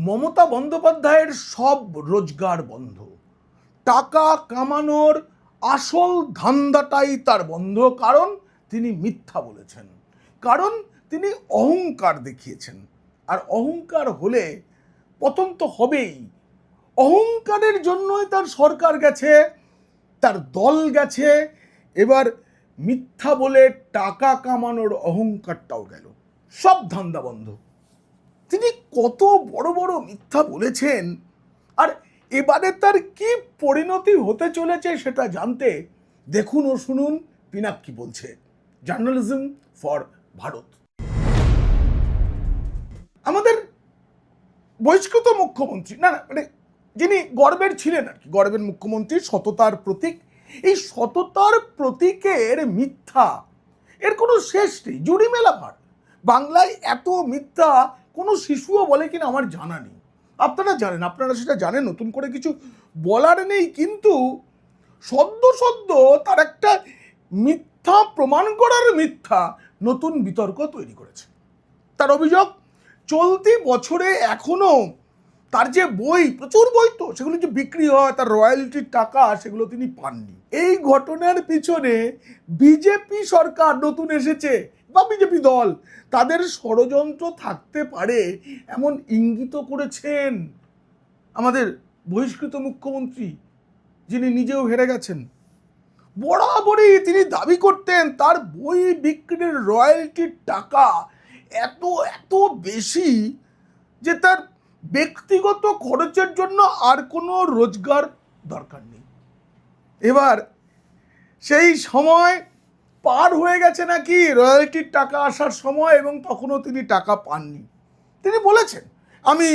মমতা বন্দ্যোপাধ্যায়ের সব রোজগার বন্ধ, টাকা কামানোর আসল ধান্দাটাই তার বন্ধ। কারণ তিনি মিথ্যা বলেছেন, কারণ তিনি অহংকার দেখিয়েছেন। আর অহংকার হলে পতন তো হবেই। অহংকারের জন্যই তার সরকার গেছে, তার দল গেছে। এবার মিথ্যা বলে টাকা কামানোর অহংকারটাও গেল, সব ধান্দা বন্ধ। তিনি কত বড় বড় মিথ্যা বলেছেন, আর এবারে তার কি পরিণতি হতে চলেছে সেটা জানতে দেখুন ও শুনুন পিনাক কি বলছে। Journalism for Bharat. আমাদের বহিষ্কৃত মুখ্যমন্ত্রী, না না মানে যিনি গর্বের ছিলেন আর কি, গর্বের মুখ্যমন্ত্রী, সততার প্রতীক, এই সততার প্রতীকের মিথ্যা এর কোনো শেষ নেই, জুড়ি মেলা ভার। বাংলায় এত মিথ্যা কোনো শিশুও বলে কিনা আমার জানা নেই। আপনারা জানেন, আপনারা সেটা জানেন, নতুন করে কিছু বলার নেই। কিন্তু সদ্য সদ্য তার একটা মিথ্যা প্রমাণ করার মিথ্যা নতুন বিতর্ক তৈরি করেছে। তার অভিযোগ, চলতি বছরে এখনো তার যে বই, প্রচুর বই তো, সেগুলো যে বিক্রি হয়, তার রয়্যালটির টাকা, সেগুলো তিনি পাননি। এই ঘটনার পিছনে বিজেপি সরকার নতুন এসেছে বা বিজেপি দল, তাদের ষড়যন্ত্র থাকতে পারে এমন ইঙ্গিত করেছেন আমাদের বহিষ্কৃত মুখ্যমন্ত্রী, যিনি নিজেও হেরে গেছেন। বরাবরই তিনি দাবি করতেন তার বই বিক্রির রয়্যালটির টাকা এত এত বেশি যে তার ব্যক্তিগত খরচের জন্য আর কোনো রোজগার দরকার নেই। এবার সেই সময় পার হয়ে গেছে নাকি রয়্যালটির টাকা আসার সময়, এবং তখনও তিনি টাকা পাননি। তিনি বলেছেন, আমি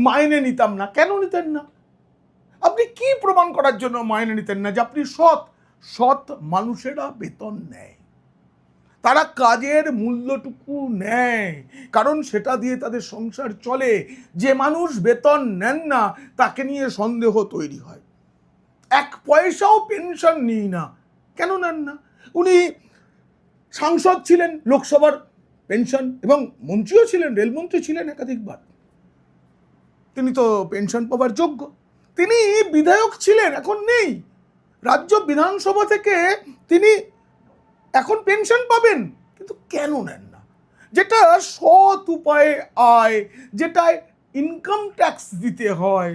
মাইনে নিতাম না। কেন নিতেন না? আপনি কি প্রমাণ করার জন্য মাইনে নিতেন না? যে আপনি সৎ। সৎ মানুষেরা বেতন নেয়, তারা কাজের মূল্যটুকু নেয়, কারণ সেটা দিয়ে তাদের সংসার চলে। যে মানুষ বেতন নেন না তাকে নিয়ে সন্দেহ তৈরি হয়। এক পয়সাও পেনশন নিই না, কেন নেন না? উনি সাংসদ ছিলেন, লোকসভার পেনশন, এবং মন্ত্রীও ছিলেন, রেলমন্ত্রী ছিলেন একাধিকবার, তিনি তো পেনশন পাওয়ার যোগ্য। তিনি বিধায়ক ছিলেন, এখন নেই। রাজ্য বিধানসভা থেকে তিনি এখন পেনশন পাবেন, কিন্তু কেন নেন না? যেটা সৎ উপায়ে আয়, যেটায় ইনকাম ট্যাক্স দিতে হয়,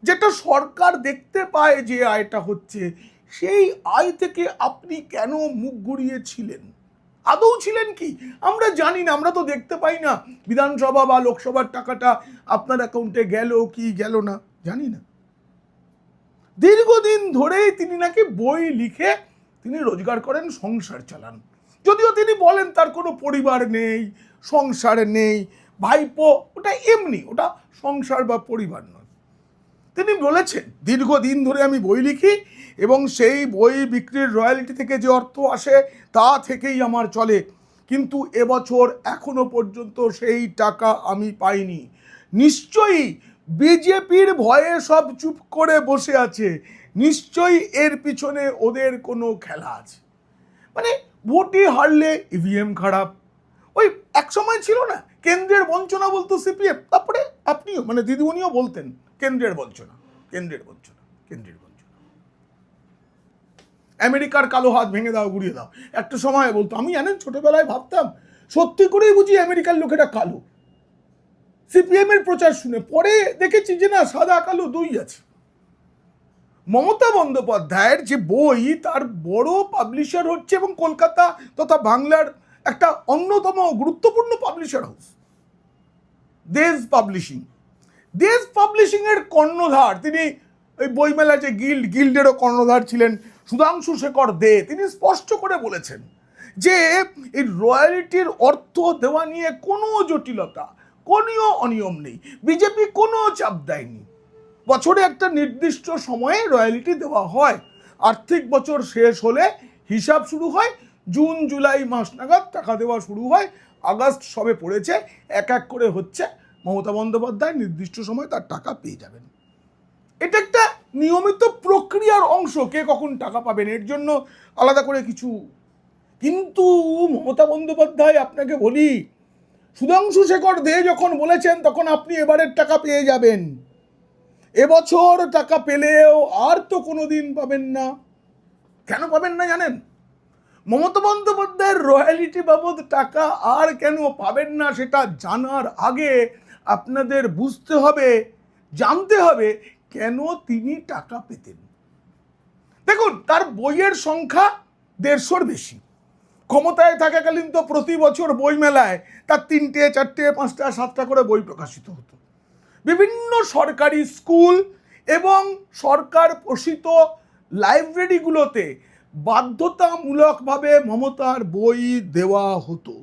যেটা সরকার দেখতে পায় যে আয়টা হচ্ছে, সেই আয় থেকে আপনি কেন মুখ ঘুরিয়েছিলেন? আদৌ ছিলেন কি? আমরা জানি না, আমরা তো দেখতে পাই না বিধানসভা বা লোকসভার টাকাটা আপনার অ্যাকাউন্টে গেল কি গেল না, জানি না। দীর্ঘদিন ধরেই তিনি নাকি বই লিখে তিনি রোজগার করেন, সংসার চালান। যদিও তিনি বলেন তার কোনো পরিবার নেই, সংসার নেই, ভাইপো, ওটা এমনি, ওটা সংসার বা পরিবার নয়। তিনি বলেছেন, দীর্ঘদিন ধরে আমি বই লিখি এবং সেই বই বিক্রির রয়্যালটি থেকে যে অর্থ আসে তা থেকেই আমার চলে, কিন্তু এবছর এখনো পর্যন্ত সেই টাকা আমি পাইনি। নিশ্চয়ই বিজেপির ভয়ে সব চুপ করে বসে আছে, নিশ্চয়ই এর পিছনে ওদের কোনো খেলা আছে। মানে ভোটে হারলে ইভিএম খারাপ, ওই এক সময় ছিল না কেন্দ্রের বঞ্চনা বলতো সিপিএম, তারপরে আপনিও মানে দিদিমণিও বলতেন কেন্দ্রের বঞ্চনা, কেন্দ্রের বঞ্চনা, কেন্দ্রের বঞ্চনা, আমেরিকার কালো হাত ভেঙে দাও, গুড়িয়ে দাও। একটা সময় বলতো, আমি জানেন ছোটবেলায় ভাবতাম সত্যি করেই বুঝি আমেরিকার লোকেরা কালো, সিপিএম এর প্রচার শুনে। পরে দেখেছি যে না, সাদা কালো দুই আছে। মমতা বন্দ্যোপাধ্যায়ের যে বই, তার বড় পাবলিশার হচ্ছে, এবং কলকাতা তথা বাংলার একটা অন্যতম গুরুত্বপূর্ণ পাবলিশার হাউস দেশ পাবলিশিং। দেশ পাবলিশিং এর কর্ণধার তিনি, ওই বইমেলা যে গিল্ডেরও কর্ণধার ছিলেন সুধাংশু শেখর দে। তিনি স্পষ্ট করে বলেছেন যে এই রয়্যালটির অর্থ দেওয়া নিয়ে কোনো জটিলতা, কোনো অনিয়ম নেই, বিজেপি কোনো চাপ দেয়নি। বছরে একটা নির্দিষ্ট সময়ে রয়্যালটি দেওয়া হয়, আর্থিক বছর শেষ হলে হিসাব শুরু হয়, জুন জুলাই মাস নাগাদ টাকা দেওয়া শুরু হয়, আগস্ট সবে পড়েছে, এক এক করে হচ্ছে। মমতা বন্দ্যোপাধ্যায় নির্দিষ্ট সময় তার টাকা পেয়ে যাবেন। এটা একটা নিয়মিত প্রক্রিয়ার অংশ, কে কখন টাকা পাবেন এর জন্য আলাদা করে কিছু। কিন্তু মমতা বন্দ্যোপাধ্যায়, আপনাকে বলি, সুধাংশু শেখর দে যখন বলেছেন তখন আপনি এবারের টাকা পেয়ে যাবেন, এবছর টাকা পেলেও আর তো কোনোদিন পাবেন না। কেন পাবেন না জানেন? মমতা বন্দ্যোপাধ্যায়ের রয়্যালিটি বাবদ টাকা আর কেন পাবেন না সেটা জানার আগে আপনাদের বুঝতে হবে, জানতে হবে কেন তিনি টাকা পেতেন। দেখুন, তার বইয়ের সংখ্যা 150-র বেশি। ক্ষমতায় থাকাকালীন তো প্রতি বছর বই মেলায় তার 3টে 4টে 5টা 7টা করে বই প্রকাশিত হতো। বিভিন্ন সরকারি স্কুল এবং সরকার পোষিত লাইব্রেরিগুলোতে বাধ্যতামূলকভাবে মমতার বই দেওয়া হতো।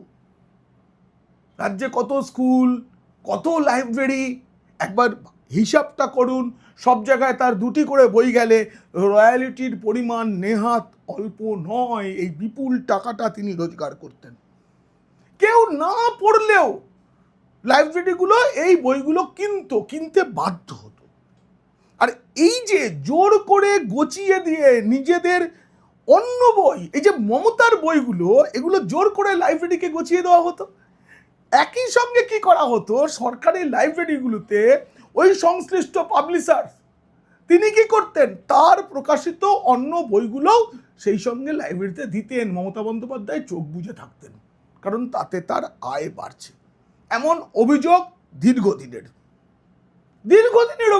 রাজ্যে কত স্কুল, কত লাইব্রেরি, একবার হিসাবটা করুন। সব জায়গায় তার 2টি করে বই গেলে রয়্যালিটির পরিমাণ নেহাত অল্প নয়। এই বিপুল টাকাটা তিনি রোজগার করতেন। কেউ না পড়লেও লাইব্রেরিগুলো এই বইগুলো কিনতে বাধ্য হতো। আর এই যে জোর করে গচিয়ে দিয়ে নিজেদের অন্য বই, এই যে মমতার বইগুলো, এগুলো জোর করে লাইব্রেরিকে গচিয়ে দেওয়া হতো। একই সঙ্গে কি করা হতো, সরকারি লাইব্রেরিগুলোতে ওই সংশ্লিষ্ট পাবলিশার তিনি কি করতেন, তার প্রকাশিত অন্য বইগুলোও সেই সঙ্গে লাইব্রেরিতে দিতেন। মমতা বন্দ্যোপাধ্যায় চোখ বুজে থাকতেন, কারণ তাতে তার আয় বাড়ছে। এমন অভিযোগ দীর্ঘদিনের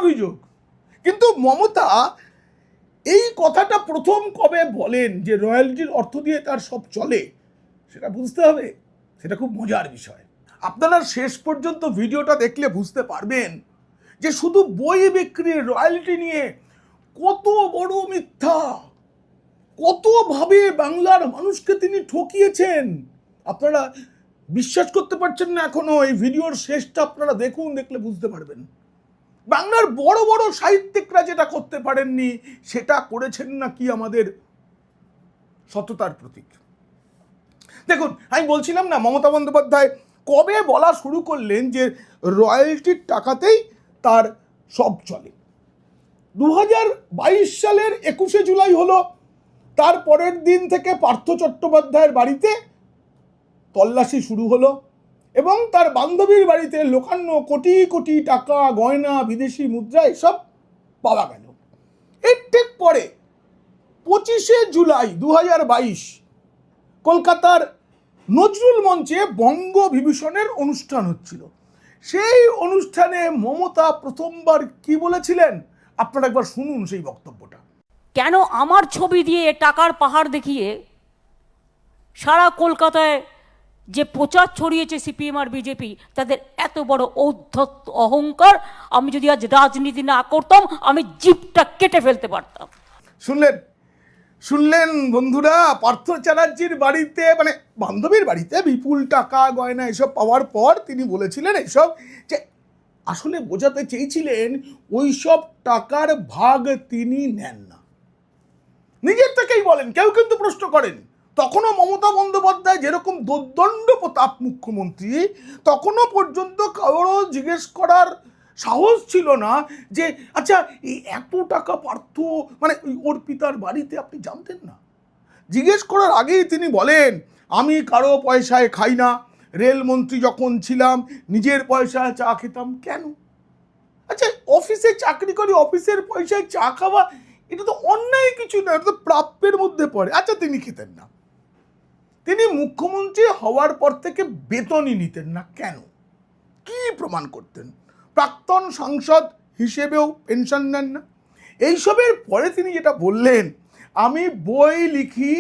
অভিযোগ। কিন্তু মমতা এই কথাটা প্রথম কবে বলেন যে রয়্যালটির অর্থ দিয়ে তার সব চলে, সেটা বুঝতে হবে। সেটা খুব মজার বিষয়। আপনারা শেষ পর্যন্ত ভিডিওটা দেখলে বুঝতে পারবেন যে শুধু বই বিক্রির রয়্যালটি নিয়ে কত বড় মিথ্যা, কতভাবে বাংলার মানুষকে তিনি ঠকিয়েছেন। আপনারা বিশ্বাস করতে পারছেন না এখনো? এই ভিডিওর শেষটা আপনারা দেখুন, দেখলে বুঝতে পারবেন। বাংলার বড় বড় সাহিত্যিকরা যেটা করতে পারেননি সেটা করেছেন নাকি আমাদের সততার প্রতীক। দেখুন, আমি বলছিলাম না, মমতা বন্দ্যোপাধ্যায় কবে বলা শুরু করলেন যে রয়্যালটির টাকাতেই তার সব চলে। 2022 সালের 21শে জুলাই হলো। তার পরের দিন থেকে পার্থ চট্টোপাধ্যায়ের বাড়িতে তল্লাশি শুরু হলো এবং তার বান্ধবীর বাড়িতে লোকান্য কোটি কোটি টাকা, গয়না, বিদেশি মুদ্রা এসব পাওয়া গেল। এর ঠিক পরে 25শে জুলাই 2022 কলকাতার নজরুল মঞ্চে বঙ্গ বিভূষণের অনুষ্ঠান হচ্ছিল। সেই অনুষ্ঠানে মমতা প্রথমবার কি বলেছিলেন আপনারা একবার শুনুন সেই বক্তব্যটা। কেন আমার ছবি দিয়ে টাকার পাহাড় দেখিয়ে সারা কলকাতায় যে প্রচার ছড়িয়েছে সিপিএম আর বিজেপি, তাদের এত বড় ঔদ্ধত্য অহংকার, আমি যদি আজ রাজনীতি না করতাম আমি জিভটা কেটে ফেলতে পারতাম। শুনলেন বন্ধুরা, পার্থ চ্যাটার্জির বাড়িতে, মানে বান্ধবীর বাড়িতে বিপুল টাকা গয়না এসব পাওয়ার পর তিনি বলেছিলেন এসব, যে আসলে বোঝাতে চেয়েছিলেন ওই সব টাকার ভাগ তিনি নেন না, নিজের থেকেই বলেন, কেউ কিন্তু প্রশ্ন করেন। তখনও মমতা বন্দ্যোপাধ্যায় যেরকম দোর্দণ্ড প্রতাপ মুখ্যমন্ত্রী, তখনও পর্যন্ত কারো জিজ্ঞেস করার সাহস ছিল না যে আচ্ছা এই এত টাকা পার্থ, মানে ওই অর্পিতার বাড়িতে আপনি জানতেন না? জিজ্ঞেস করার আগেই তিনি বলেন আমি কারো পয়সায় খাই না, রেলমন্ত্রী যখন ছিলাম নিজের পয়সায় চা খেতাম। কেন? আচ্ছা, অফিসে চাকরি করি, অফিসের পয়সায় চা খাওয়া এটা তো অন্যায় কিছু না, এটা তো প্রাপ্যের মধ্যে পড়ে। আচ্ছা, তিনি খেতেন না, তিনি মুখ্যমন্ত্রী হওয়ার পর থেকে বেতনই নিতেন না, কেন? কি প্রমাণ করতেন? প্রাক্তন সাংসদ হিসেবেও পেনশন নেন না। এইসবের পরে তিনি যেটা বললেন, আমি বই লিখি,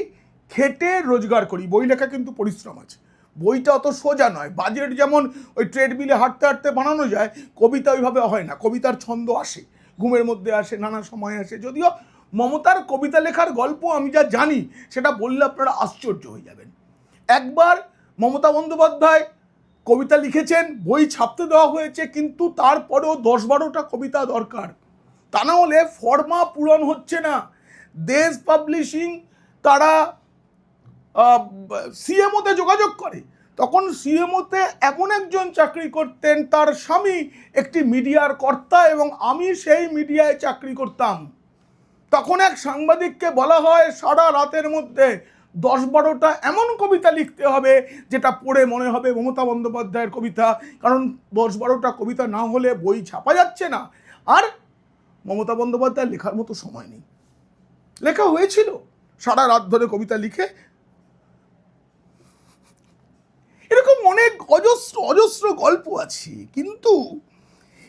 খেটে রোজগার করি। বই লেখা কিন্তু পরিশ্রম আছে, বইটা অত সোজা নয়। বাজেট যেমন ওই ট্রেডমিলে হাঁটতে হাঁটতে বানানো যায়, কবিতা ওইভাবে হয় না। কবিতার ছন্দ আসে, ঘুমের মধ্যে আসে, নানা সময় আসে। যদিও মমতার কবিতা লেখার গল্প আমি যা জানি সেটা বললে আপনারা আশ্চর্য হয়ে যাবেন। একবার মমতা বন্দ্যোপাধ্যায় কবিতা লিখেছেন, বই ছাপতে দেওয়া হয়েছে, কিন্তু তারপরেও 10-12টা কবিতা দরকার, তা না হলে ফর্মা পূরণ হচ্ছে না। দেশ পাবলিশিং তারা সিএমওতে যোগাযোগ করে, তখন সিএমওতে এমন একজন চাকরি করতেন, তার স্বামী একটি মিডিয়ার কর্তা এবং আমি সেই মিডিয়ায় চাকরি করতাম। তখন এক সাংবাদিককে বলা হয় সারা রাতের মধ্যে 10-12টা এমন কবিতা লিখতে হবে যেটা পড়ে মনে হবে মমতা বন্দ্যোপাধ্যায়ের কবিতা, কারণ 10-12টা কবিতা না হলে বই ছাপা যাচ্ছে না। আর মমতা বন্দ্যোপাধ্যায় লেখার মতো সময় নেই। লেখা হয়েছিল সারা রাত ধরে কবিতা লিখে, এরকম অনেক অজস্র অজস্র গল্প আছে। কিন্তু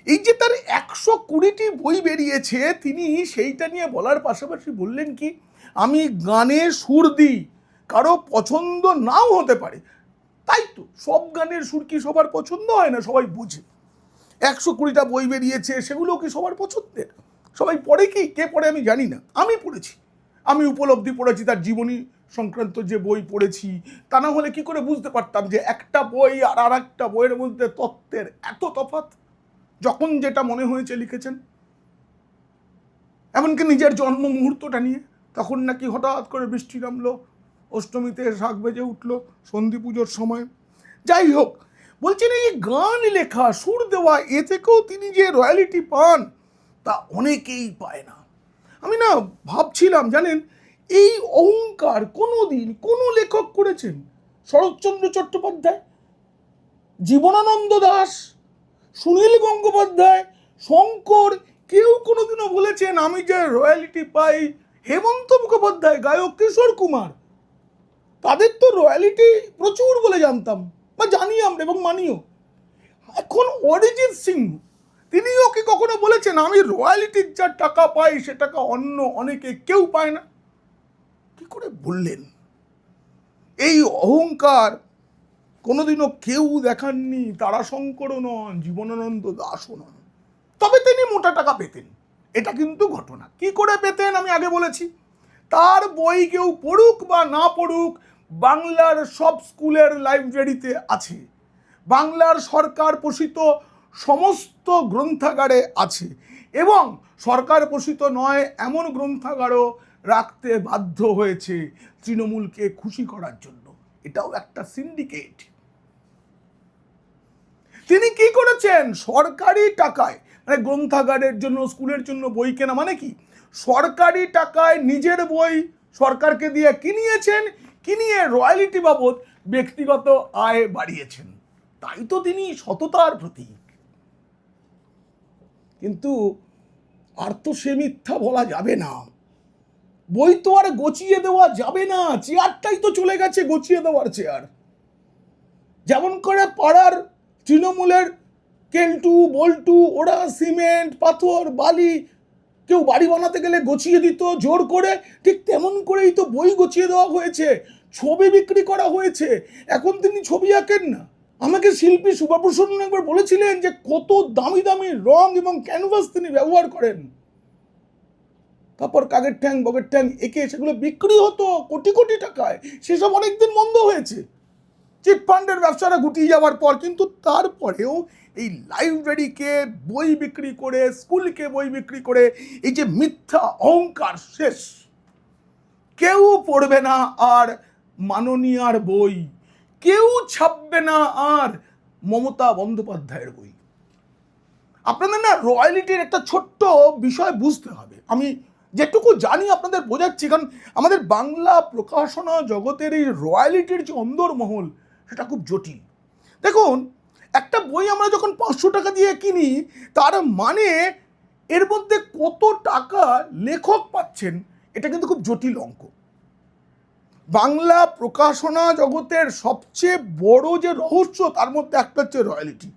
এই যে তার 120টি বই বেরিয়েছে, তিনি সেইটা নিয়ে বলার পাশাপাশি বললেন কি, আমি গানে সুর দিই, কারো পছন্দ নাও হতে পারে। তাই তো, সব গানের সুর কি সবার পছন্দ হয় না? সবাই বুঝে। 120টা বই বেরিয়েছে, সেগুলো কি সবার পছন্দের? সবাই পড়ে কি? কে পড়ে আমি জানি না, আমি পড়েছি, আমি উপলব্ধি পড়েছি, তার জীবনী সংক্রান্ত যে বই পড়েছি। তা না হলে কি করে বুঝতে পারতাম যে একটা বই আর একটা বইয়ের মধ্যে তত্ত্বের এত তফাৎ? যখন যেটা মনে হয়েছে লিখেছেন। এমনকি নিজের জন্ম মুহূর্তটা নিয়ে, তখন নাকি হঠাৎ করে বৃষ্টি নামলো, অষ্টমীতে শাক বেজে উঠলো সন্ধি পুজোর সময়। যাই হোক, বলছেন এই গান লেখা, সুর দেওয়া, এ থেকেও তিনি যে রয়্যালিটি পান তা অনেকেই পায় না। আমি না ভাবছিলাম, জানেন, এই অহংকার কোনোদিন কোনো লেখক করেছেন? শরৎচন্দ্র চট্টোপাধ্যায়, জীবনানন্দ দাশ, সুনীল গঙ্গোপাধ্যায়, শঙ্কর, কেউ কোনোদিনও বলেছেন আমি যে রয়্যালিটি পাই? হেমন্ত মুখোপাধ্যায়, গায়ক কিশোর কুমার, তাদের তো রয়্যালিটি প্রচুর বলে জানতাম বা জানি আমরা এবং মানিও। এখন অরিজিৎ সিং, তিনিও কি কখনো বলেছেন আমি রয়্যালিটির যা টাকা পাই সে টাকা অন্য অনেকে কেউ পায় না? কি করে বললেন? এই অহংকার কোনোদিনও কেউ দেখাননি। তারাশঙ্করও নন, জীবনানন্দ দাশও নন। তবে তিনি মোটা টাকা পেতেন, এটা কিন্তু ঘটনা। কি করে পেতেন আমি আগে বলেছি। তার বই কেউ পড়ুক বা না পড়ুক, বাংলার সব স্কুলের লাইব্রেরিতে আছে, বাংলার সরকার পোষিত সমস্ত গ্রন্থাগারে আছে, এবং সরকার পোষিত নয় এমন গ্রন্থাগারও রাখতে বাধ্য হয়েছে তৃণমূলকে খুশি করার জন্য। এটাও একটা সিন্ডিকেট। তিনি কি করেছেন? সরকারি টাকায়, মানে গ্রন্থাগারের জন্য, স্কুলের জন্য বই কেনা মানে কি, সরকারি টাকায় নিজের বই সরকারকে দিয়ে কিনিয়েছেন, কিনিয়ে রয়্যালিটি বাবদ ব্যক্তিগত আয় বাড়িয়েছেন। তাই তো তিনি সততার প্রতীক। কিন্তু আর তো সে মিথ্যা বলা যাবে না। বই তো আর গচিয়ে দেওয়া যাবে না, চেয়ারটাই তো চলে গেছে গচিয়ে দেওয়ার চেয়ার। যেমন করে পাড়ার তৃণমূলের কেলটু বল্টু ওরা সিমেন্ট পাথর বালি কেউ বাড়ি বানাতে গেলে গছিয়ে দিত জোর করে, ঠিক তেমন করেই তো বই গছিয়ে দেওয়া হয়েছে, ছবি বিক্রি করা হয়েছে। এখন তিনি ছবি আঁকেন না। আমাকে শিল্পী সুভাপ্রসন্ন একবার বলেছিলেন যে কত দামি দামি রং এবং ক্যানভাস তিনি ব্যবহার করেন। তারপর কাগের ঠ্যাং বগের ঠ্যাং এঁকে সেগুলো বিক্রি হতো কোটি কোটি টাকায়। সেসব অনেকদিন বন্ধ হয়েছে চিটফান্ডের ব্যবসাটা গুটিয়ে যাওয়ার পর। কিন্তু তারপরেও এই লাইব্রেরিকে বই বিক্রি করে, স্কুলকে বই বিক্রি করে, এই যে মিথ্যা অহংকার শেষ। কেউ পড়বে না আর মাননীয়ার বই, কেউ ছাপবে না আর মমতা বন্দ্যোপাধ্যায়ের বই। আপনাদের না রয়্যালিটির একটা ছোট্ট বিষয় বুঝতে হবে। আমি যেটুকু জানি আপনাদের বোঝাচ্ছি, কারণ আমাদের বাংলা প্রকাশনা জগতের এই রয়্যালিটির যে অন্দরমহল সেটা খুব জটিল। দেখুন, একটা বই আমরা যখন 500 টাকা দিয়ে কিনি, তার মানে এর মধ্যে কত টাকা লেখক পাচ্ছেন, এটা কিন্তু খুব জটিল অঙ্ক। বাংলা প্রকাশনা জগতের সবচেয়ে বড় যে রহস্য, তার মধ্যে একটা হচ্ছে রয়্যালিটি।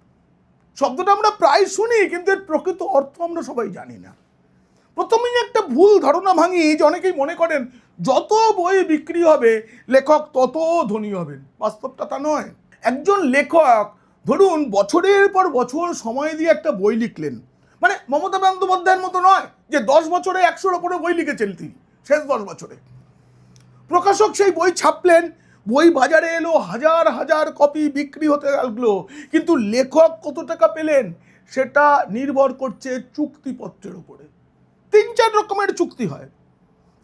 শব্দটা আমরা প্রায় শুনি, কিন্তু এর প্রকৃত অর্থ আমরা সবাই জানি না। প্রথমেই একটা ভুল ধারণা ভাঙি যে অনেকেই মনে করেন যত বই বিক্রি হবে লেখক তত ধনী হবেন। বাস্তবটা তা নয়। একজন লেখক ধরুন বছরের পর বছর সময় দিয়ে একটা বই লিখলেন, মানে মমতা বন্দ্যোপাধ্যায়ের মতো নয় যে 10 বছরে 100-র উপরে বই লিখেছেন তিনি, শেষ 10 বছরে। প্রকাশক সেই বই ছাপলেন, বই বাজারে এলো, হাজার হাজার কপি বিক্রি হতে লাগলো, কিন্তু লেখক কত টাকা পেলেন সেটা নির্ভর করছে চুক্তিপত্রের উপরে। 3-4 রকমের চুক্তি হয়,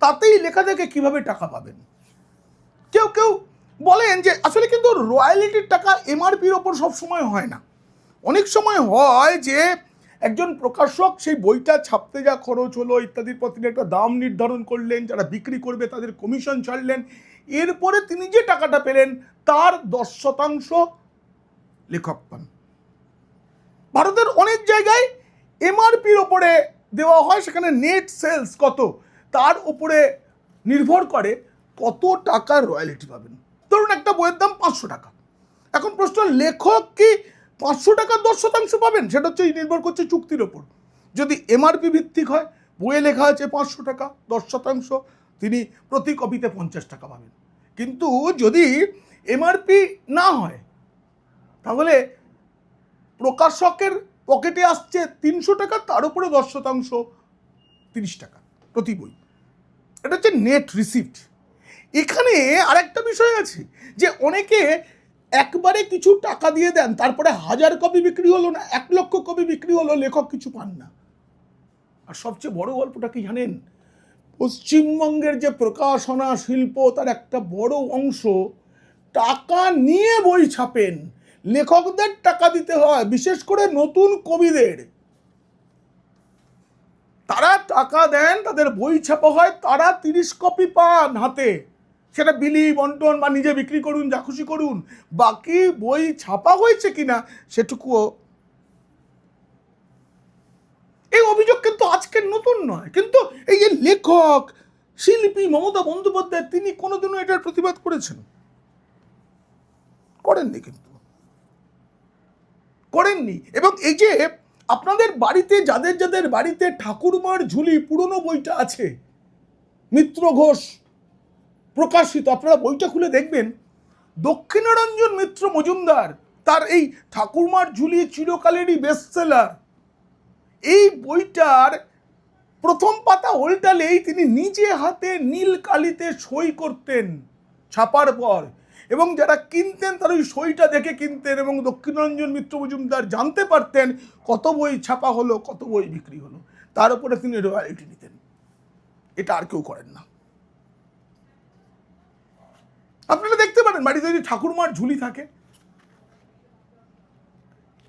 তাতেই লেখা থেকে কিভাবে টাকা পাবেন। কেউ কেউ বলেন যে আসলে কিন্তু রয়্যালিটির টাকা এমআরপির ওপর সবসময় হয় না। অনেক সময় হয় যে একজন প্রকাশক সেই বইটা ছাপতে যা খরচ হলো ইত্যাদির পর তিনি একটা দাম নির্ধারণ করলেন, যারা বিক্রি করবে তাদের কমিশন ছাড়লেন, এরপরে তিনি যে টাকাটা পেলেন তার 10% লেখক পান। ভারতের অনেক জায়গায় এমআরপির ওপরে দেওয়া হয়, সেখানে নেট সেলস কত তার উপরে নির্ভর করে কত টাকা রয়্যালিটি পাবেন। ধরুন একটা বইয়ের দাম 500 টাকা, এখন প্রশ্ন, লেখক কি 500 টাকার 10% পাবেন? সেটা হচ্ছে নির্ভর করছে চুক্তির ওপর। যদি এমআরপি ভিত্তিক হয়, বইয়ে লেখা আছে 500 টাকা, 10%, তিনি প্রতি কপিতে 50 টাকা পাবেন। কিন্তু যদি এমআরপি না হয়, তাহলে প্রকাশকের পকেটে আসছে 300 টাকা, তার উপরে 10% 30 টাকা প্রতি বই। এটা হচ্ছে নেট রিসিপ্ট। এখানে আরেকটা বিষয় আছে যে অনেকে একবারে কিছু টাকা দিয়ে দেন, তারপরে 1000 কপি বিক্রি হলো না, 1 লক্ষ কপি বিক্রি হলো, লেখক কিছু পান না। আর সবচেয়ে বড় গল্পটা কি জানেন? পশ্চিমবঙ্গের যে প্রকাশনা শিল্প, তার একটা বড় অংশ টাকা নিয়ে বই ছাপেন। লেখকদের টাকা দিতে হয়, বিশেষ করে নতুন কবিদের। তারা টাকা দেন, তাদের বই ছাপা হয়, তারা 30 কপি পান হাতে, সেটা বিলি বন্টন বা নিজে বিক্রি করুন, যা খুশি করুন। বাকি বই ছাপা হয়েছে কিনা সেটুকুও। এই অভিযোগ কিন্তু আজকের নতুন নয়, কিন্তু এই যে লেখক শিল্পী মমতা বন্দ্যোপাধ্যায়, তিনি কোনোদিনও এটার প্রতিবাদ করেছেন? করেননি, কিন্তু করেননি। এবং এই যে আপনাদের বাড়িতে, যাদের যাদের বাড়িতে ঠাকুরমার ঝুলি পুরনো বইটা আছে, মিত্র ঘোষ প্রকাশিত, আপনারা বইটা খুলে দেখবেন, দক্ষিণারঞ্জন মিত্র মজুমদার, তার এই ঠাকুরমার ঝুলি চিরকালেরই বেস্টসেলার। এই বইটার প্রথম পাতা উল্টালেই তিনি নিজে হাতে নীল কালিতে সই করতেন ছাপার পর, এবং যারা কিনতেন তারা ওই সইটা দেখে কিনতেন, এবং দক্ষিণারঞ্জন মিত্র মজুমদার জানতে পারতেন কত বই ছাপা হলো, কত বই বিক্রি হলো, তার উপরে তিনি রয়্যালিটি নিতেন। এটা আর কেউ করেন না। আপনারা দেখতে পারেন বাড়িতে যদি ঠাকুরমার ঝুলি থাকে।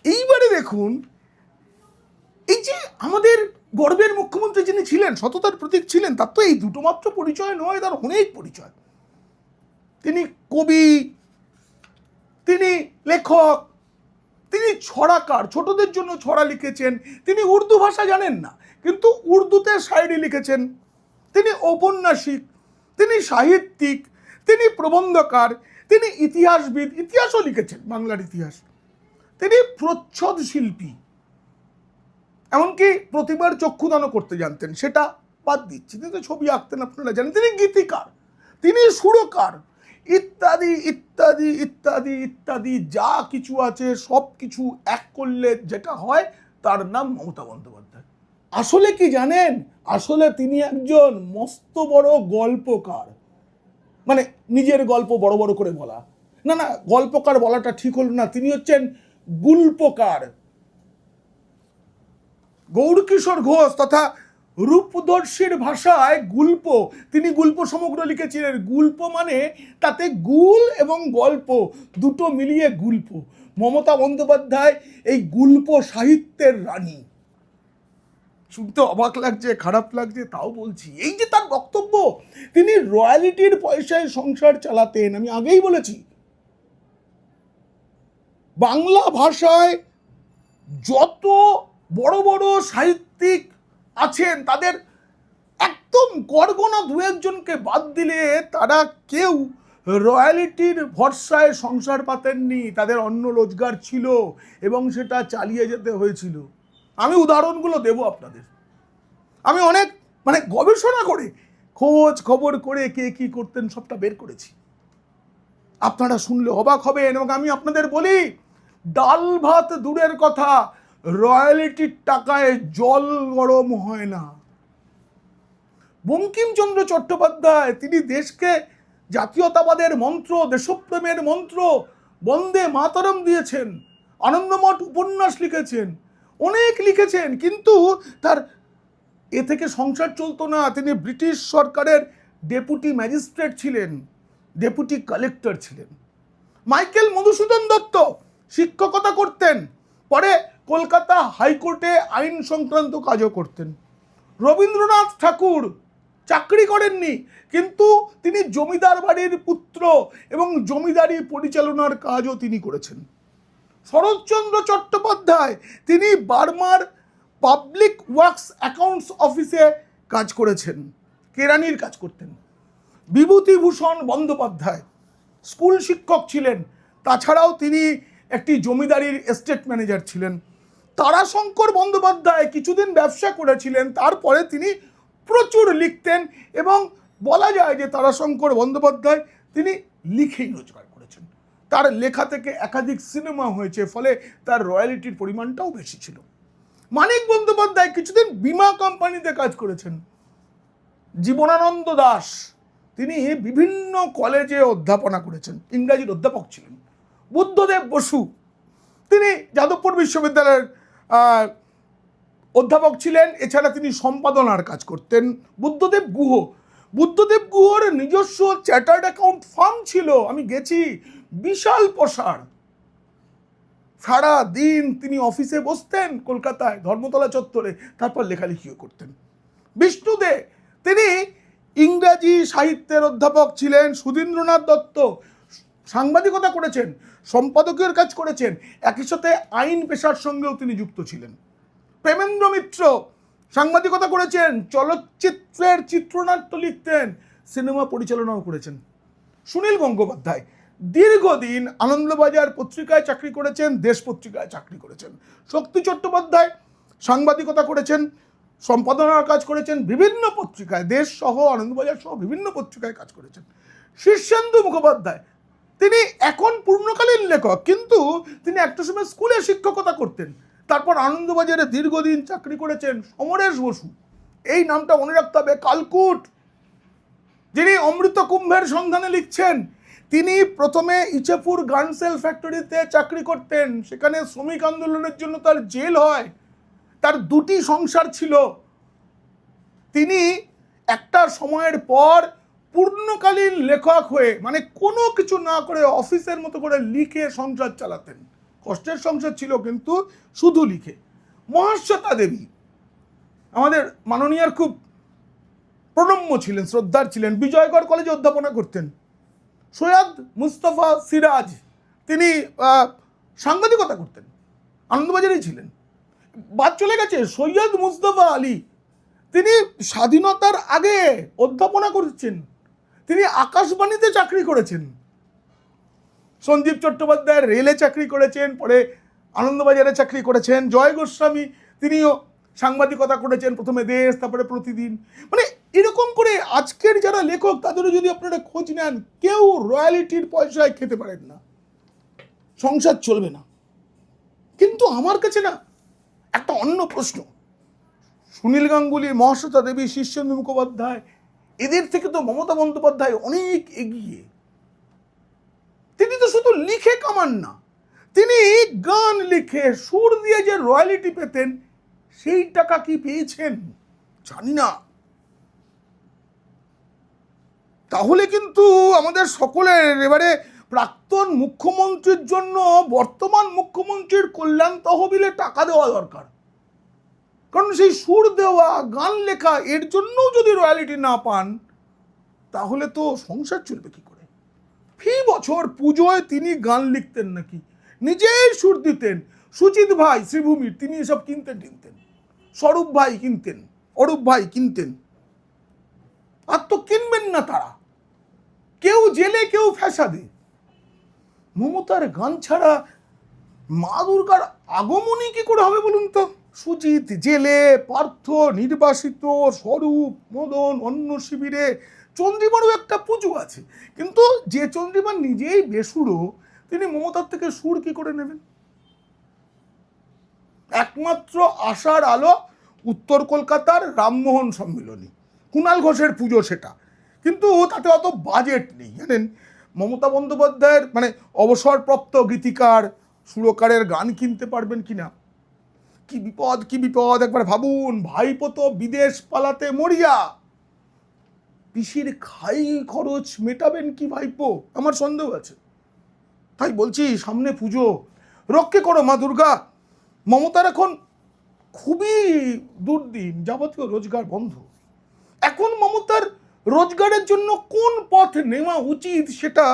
এইবারে দেখুন, এই যে আমাদের গর্বের মুখ্যমন্ত্রী যিনি ছিলেন, সততার প্রতীক ছিলেন, তার তো এই দুটো মাত্র পরিচয় নয়, তার অনেক পরিচয়। তিনি কবি, তিনি লেখক, তিনি ছড়াকার, ছোটদের জন্য ছড়া লিখেছেন, তিনি উর্দু ভাষা জানেন না কিন্তু উর্দুতে শায়রি লিখেছেন, তিনি ঔপন্যাসিক, তিনি সাহিত্যিক, তিনি প্রবন্ধকার, তিনি ইতিহাসবিদ, ইতিহাসও লিখেছেন, বাংলার ইতিহাস, তিনি প্রচ্ছদ শিল্পী, এমনকি প্রতিবার চক্ষুদানও করতে জানতেন, সেটা বাদ দিচ্ছি, তিনি তো ছবি আঁকতেন, আপনারা জানেন, তিনি গীতিকার, তিনি সুরকার, ইত্যাদি ইত্যাদি ইত্যাদি ইত্যাদি, যা কিছু আছে সব কিছু এক করলে যেটা হয় তার নাম মমতা বন্দ্যোপাধ্যায়। আসলে কি জানেন? আসলে তিনি একজন মস্ত বড় গল্পকার। মানে নিজের গল্প বড় বড় করে বলা, না না, গল্পকার বলাটা ঠিক হল না, তিনি হচ্ছেন গুল্পকার। গৌরকিশোর ঘোষ তথা রূপদর্শীর ভাষায় গুল্প, তিনি গুল্প সমগ্র লিখেছিলেন। গুল্প মানে তাতে গুল এবং গল্প দুটো মিলিয়ে গুল্প। মমতা বন্দ্যোপাধ্যায় এই গুল্প সাহিত্যের রানী। শুনতে অবাক লাগছে, খারাপ লাগছে, তাও বলছি। এই যে তার বক্তব্য, তিনি রয়্যালিটির পয়সায় সংসার চালাতেন। আমি আগেই বলেছি, বাংলা ভাষায় যত বড় বড় সাহিত্যিক আছেন, তাদের একদম গড়গোনা দু একজনকে বাদ দিলে তারা কেউ রয়্যালিটির ভরসায় সংসার পাতেননি। তাদের অন্য রোজগার ছিল এবং সেটা চালিয়ে যেতে হয়েছিল। আমি উদাহরণগুলো দেব আপনাদের। আমি অনেক গবেষণা করে, খোঁজ খবর করে কে কি করতেন সবটা বের করেছি, আপনারা শুনলে অবাক হবেন। এবং আমি আপনাদের বলি, ডাল ভাত দূরের কথা, রয়্যালিটির টাকায় জল গরম হয় না। বঙ্কিমচন্দ্র চট্টোপাধ্যায়, তিনি দেশকে জাতীয়তাবাদের মন্ত্র, দেশপ্রেমের মন্ত্র, বন্দে মাতরম দিয়েছেন, আনন্দমঠ উপন্যাস লিখেছেন, অনেক লিখেছেন, কিন্তু তার এ থেকে সংসার চলতো না। তিনি ব্রিটিশ সরকারের ডেপুটি ম্যাজিস্ট্রেট ছিলেন, ডেপুটি কালেক্টর ছিলেন। মাইকেল মধুসূদন দত্ত শিক্ষকতা করতেন, পরে কলকাতা হাইকোর্টে আইন সংক্রান্ত কাজও করতেন। রবীন্দ্রনাথ ঠাকুর চাকরি করেননি, কিন্তু তিনি জমিদার বাড়ির পুত্র এবং জমিদারি পরিচালনার কাজও তিনি করেছেন। শরৎচন্দ্র চট্টোপাধ্যায় তিনি বার্মার পাবলিক ওয়ার্কস অ্যাকাউন্টস অফিসে কাজ করেছেন, কেরানির কাজ করতেন। বিভূতিভূষণ বন্দ্যোপাধ্যায় স্কুল শিক্ষক ছিলেন, তাছাড়াও তিনি একটি জমিদারির এস্টেট ম্যানেজার ছিলেন। তারাশঙ্কর বন্দ্যোপাধ্যায় কিছুদিন ব্যবসা করেছিলেন, তারপরে তিনি প্রচুর লিখতেন এবং বলা যায় যে তারাশঙ্কর বন্দ্যোপাধ্যায় তিনি লিখেই রোজগার করেছেন। তার লেখা থেকে একাধিক সিনেমা হয়েছে, ফলে তার রয়্যালিটির পরিমাণটাও বেশি ছিল। মানিক বন্দ্যোপাধ্যায় কিছুদিন বীমা কোম্পানিতে কাজ করেছেন। জীবনানন্দ দাশ তিনি বিভিন্ন কলেজে অধ্যাপনা করেছেন, ইংরাজির অধ্যাপক ছিলেন। বুদ্ধদেব বসু তিনি যাদবপুর বিশ্ববিদ্যালয়ের অধ্যাপক ছিলেন, এছাড়া তিনি সম্পাদনার কাজ করতেন। বুদ্ধদেব গুহর নিজস্ব চার্টার্ড অ্যাকাউন্ট ফার্ম ছিল, আমি গেছি, বিশাল প্রসার। সারা দিন তিনি অফিসে বসতেন কলকাতায় ধর্মতলা চত্বরে, তারপর লেখালেখিও করতেন। বিষ্ণু দে তিনি ইংরাজি সাহিত্যের অধ্যাপক ছিলেন। সুধীন্দ্রনাথ দত্ত সাংবাদিকতা করেছেন, সম্পাদকীয় কাজ করেছেন, একই সাথে আইন পেশার সঙ্গেও তিনি যুক্ত ছিলেন। প্রেমেন্দ্র মিত্র সাংবাদিকতা করেছেন, চলচ্চিত্রের চিত্রনাট্য লিখতেন, সিনেমা পরিচালনাও করেছেন। সুনীল গঙ্গোপাধ্যায় দীর্ঘদিন আনন্দবাজার পত্রিকায় চাকরি করেছেন, দেশ পত্রিকায় চাকরি করেছেন। শক্তি চট্টোপাধ্যায় সাংবাদিকতা করেছেন, সম্পাদনার কাজ করেছেন, বিভিন্ন পত্রিকায়, দেশ সহ আনন্দবাজার সহ বিভিন্ন পত্রিকায় কাজ করেছেন। শীর্ষেন্দু মুখোপাধ্যায় তিনি এখন পূর্ণকালীন লেখক, কিন্তু তিনি একটা সময় স্কুলে শিক্ষকতা করতেন, তারপর আনন্দবাজারে দীর্ঘদিন চাকরি করেছেন। সমরেশ বসু এই নামটা মনে রাখতে হবে, কালকুট, যিনি অমৃত কুম্ভের সন্ধানে লিখছেন, তিনি প্রথমে ইচেপুর গানসেল ফ্যাক্টরিতে চাকরি করতেন, সেখানে শ্রমিক আন্দোলনের জন্য তার জেল হয়, তার দুটি সংসার ছিল। তিনি একটা সময়ের পর পূর্ণকালীন লেখক হয়ে, মানে কোনো কিছু না করে অফিসের মতো করে লিখে সংসার চালাতেন। কষ্টের সংসার ছিল, কিন্তু শুধু লিখে। মহাশ্বেতা দেবী আমাদের মাননীয়ার খুব প্রণম্য ছিলেন, শ্রদ্ধার ছিলেন, বিজয়গড় কলেজে অধ্যাপনা করতেন। সৈয়দ মুস্তফা সিরাজ তিনি সাংবাদিকতা করতেন, আনন্দবাজারেই ছিলেন। বাদ চলে গেছে সৈয়দ মুস্তফা আলী, তিনি স্বাধীনতার আগে অধ্যাপনা করছেন, তিনি আকাশবাণীতে চাকরি করেছেন। সঞ্জীব চট্টোপাধ্যায় রেলে চাকরি করেছেন, পরে আনন্দবাজারে চাকরি করেছেন। জয় গোস্বামী তিনিও সাংবাদিকতা করেছেন, প্রথমে দেশ, তারপরে প্রতিদিন। মানে এরকম করে আজকের যারা লেখক তাদেরও যদি আপনারা খোঁজ নেন, কেউ রয়্যালিটির পয়সায় খেতে পারেন না, সংসার চলবে না। কিন্তু আমার কাছে না একটা অন্য প্রশ্ন, সুনীল গাঙ্গুলি, মহাশ্বেতা দেবী, শীর্ষেন্দু মুখোপাধ্যায়, এদের থেকে তো মমতা বন্দ্যোপাধ্যায় অনেক এগিয়ে। তিনি তো শুধু লিখে কামান না, তিনি গান লিখে সুর দিয়ে যে রয়্যালিটি পেতেন, সেই টাকা কি পেয়েছেন জানি না। তাহলে কিন্তু আমাদের সকলের এবারে প্রাক্তন মুখ্যমন্ত্রীর জন্য বর্তমান মুখ্যমন্ত্রীর কল্যাণ তহবিলে টাকা দেওয়া দরকার, কারণ সেই সুর দেওয়া, গান লেখা, এর জন্যও যদি রয়্যালিটি না পান, তাহলে তো সংসার চলবে কি করে? ফি বছর পুজোয় তিনি গান লিখতেন নাকি, নিজেই সুর দিতেন। সুজিত ভাই শ্রীভূমির তিনি এসব কিনতেন, স্বরূপ ভাই কিনতেন, অরূপ ভাই কিনতেন। আর তো কিনবেন না তারা, কেউ জেলে, কেউ ফ্যাসাদে। মমতার গান ছাড়া মা দুর্গার আগমনী কি করে হবে বলুন তো? সুজিত জেলে, পার্থ নির্বাসিত, স্বরূপ, মদন অন্য শিবিরে, চন্দ্রিমারও একটা পুজো আছে, কিন্তু যে চন্দ্রিমা নিজেই বেসুরো, তিনি মমতার থেকে সুর কি করে নেবেন? একমাত্র আশার আলো উত্তর কলকাতার রামমোহন সম্মিলনী, কুণাল ঘোষের পুজো সেটা, কিন্তু তাতে অত বাজেট নেই জানেন। মমতা বন্দ্যোপাধ্যায়ের মানে অবসরপ্রাপ্ত গীতিকার, সুরকারের গান কিনতে পারবেন কিনা, কি বিপদ, কি বিপদ! একবার ভাবুন, ভাইপো বিদেশ পালাতে মরিয়া, পিসির খাই খরচ মেটাবেন কি ভাইপো? আমার সন্দেহ আছে। তাই বলছি, সামনে পুজো, রক্ষে করো মা দুর্গা। মমতার এখন খুবই দুর্দিন, যাবতীয় রোজগার বন্ধ। এখন মমতার রোজগারের জন্য কোন পথ নেওয়া উচিত সেটা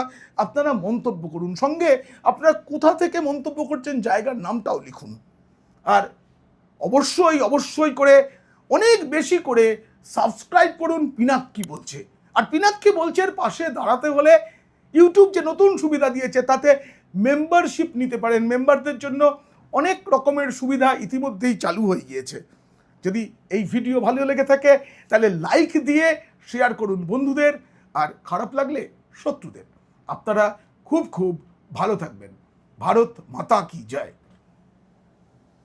আপনারা মন্তব্য করুন। সঙ্গে আপনারা কোথা থেকে মন্তব্য করছেন জায়গার নামটাও লিখুন। আর অবশ্যই করে অনেক বেশি করে সাবস্ক্রাইব করুন পিনাক্কি বলছে। আর পিনাক্কি বলছে এর পাশে দাঁড়াতে হলে ইউটিউব যে নতুন সুবিধা দিয়েছে তাতে মেম্বারশিপ নিতে পারেন। মেম্বারদের জন্য অনেক রকমের সুবিধা ইতিমধ্যেই চালু হয়ে গিয়েছে। যদি এই ভিডিও ভালো লেগে থাকে তাহলে লাইক দিয়ে শেয়ার করুন বন্ধুদের, আর খারাপ লাগলে শত্রুদের। আপনারা খুব ভালো থাকবেন। ভারত মাতা কি জয়।